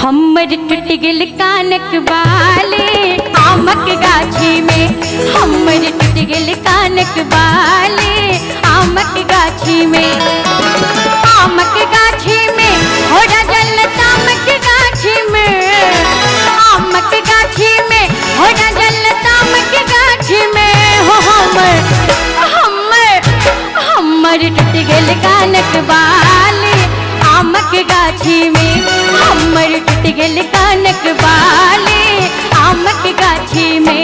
हमर टूट गेल कानक बाली आमक गाछी में। हमर टूट गेल कानक बाली आमक गाछी में। आमक गाछी में हो जल तामक गाछी में। आमक गाछी में हो जल तामक गाछी में। हो हमर टूट गेल कानक बाली आमक गाछी में। हमर टूट गेल कानक बाली आमक गाछी में।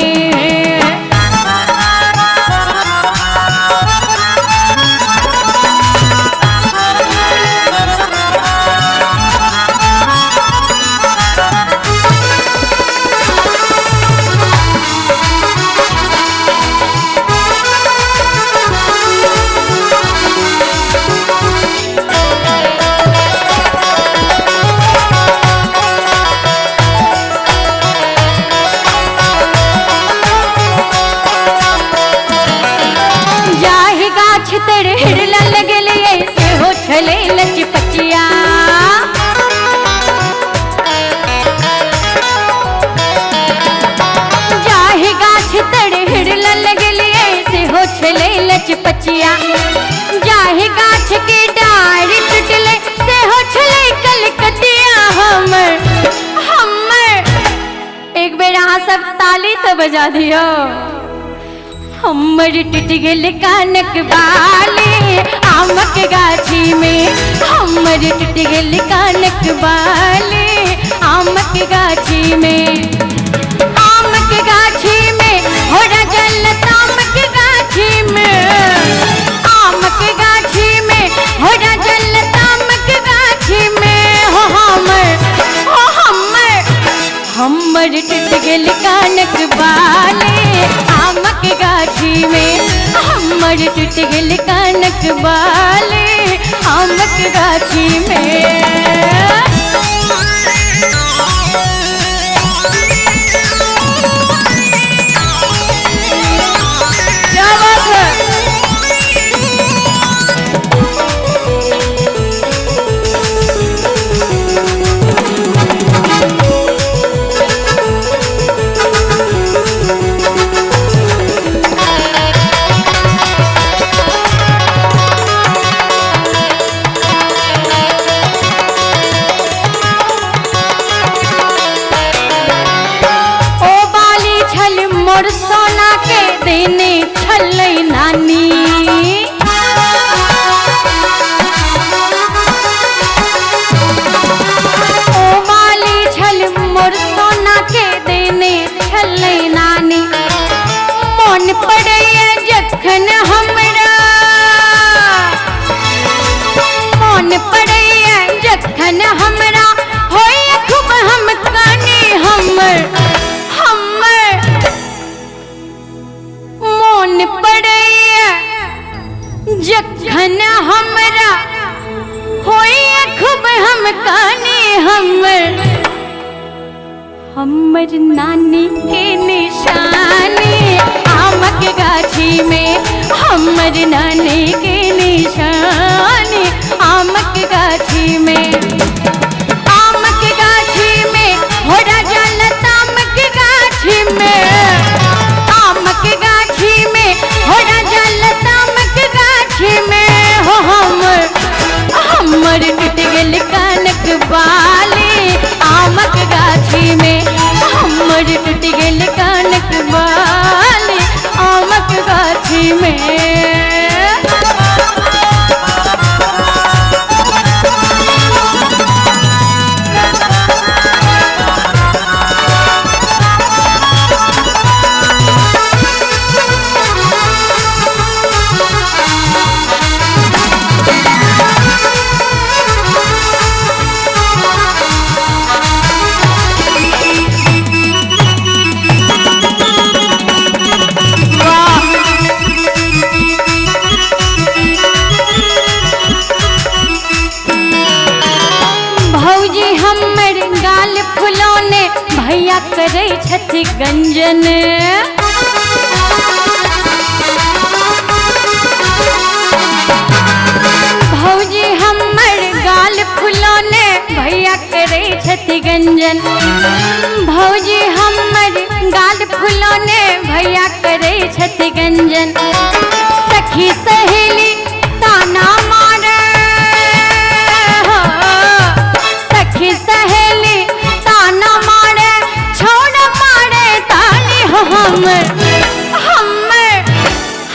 तर हिरला लगल ऐसे हो छले लचपचिया। जाहे गाछ तर हिरला लगल ऐसे हो छले लचपचिया। जाहे गाछ के डारी टूटले से हो छले कलकतिया। हमर एक बेर अहाँ सब ताली तो बजा दियो। हमर टूट गेल कानक बाली आमक गाछी में। हमर टूट गेल कानक बाली आमक गाछी में। आमक गाछी में हो जल तामक गाछी में। आमक गाछी में हो जल तामक गाछी में। हमर टूट गेल कानक बाली आमक गाछी में। हमर टूट गेल कानक बाली आमक गाछी में। क्या बात है। मोर सोना के देने छलै नानी। ओ बाली छल मोर सोना के देने छलै नानी। मन पड़ैया जखन हमरा मन पड़ैया जखन हमरा होइया खूब हम कानी। हमर मन पड़ैया जखन हमरा होइया खूब हम कानी। हमर नानी के निशानी आमक गाछी में। हमर नानी के निशानी आमक गाछी में। आमक गाछी में हो जल तामक गाछी में। आमक गाछी में हो जल तामक गाछी में। हो हमर टूट गेल कानक बाली आमक गाछी में। हमर टूट गेल कानक बाली आमक गाछी में। भैया करे छथि गंजन। भौजी हमर गाल फुलौने भैया करे छथि छति गंजन। भौजी हमर गाल फुलौने भैया करे छति गंजन। सखी सहेली ताना मारे हो, सखी सहेली ताना मारे, छोड़ मारे तानी हो।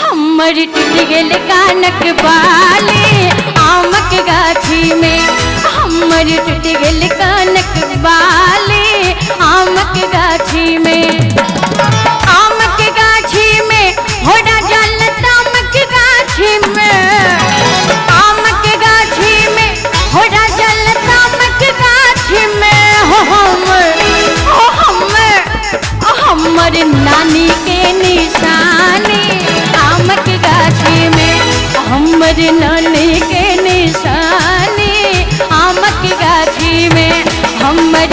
हमर टूट गेल कानक बाली आमक गाछी में। हमर टूट गेल कानक बाली आमक गाछी में। आमक गाछी में होड़ा जल तामक गाछी में। आमक गाछी में होड़ा जल तामक गाछी में। हमर नानी के निशानी आमक गाछी में। हमर नानी के निशानी आमक गाछी में। हमर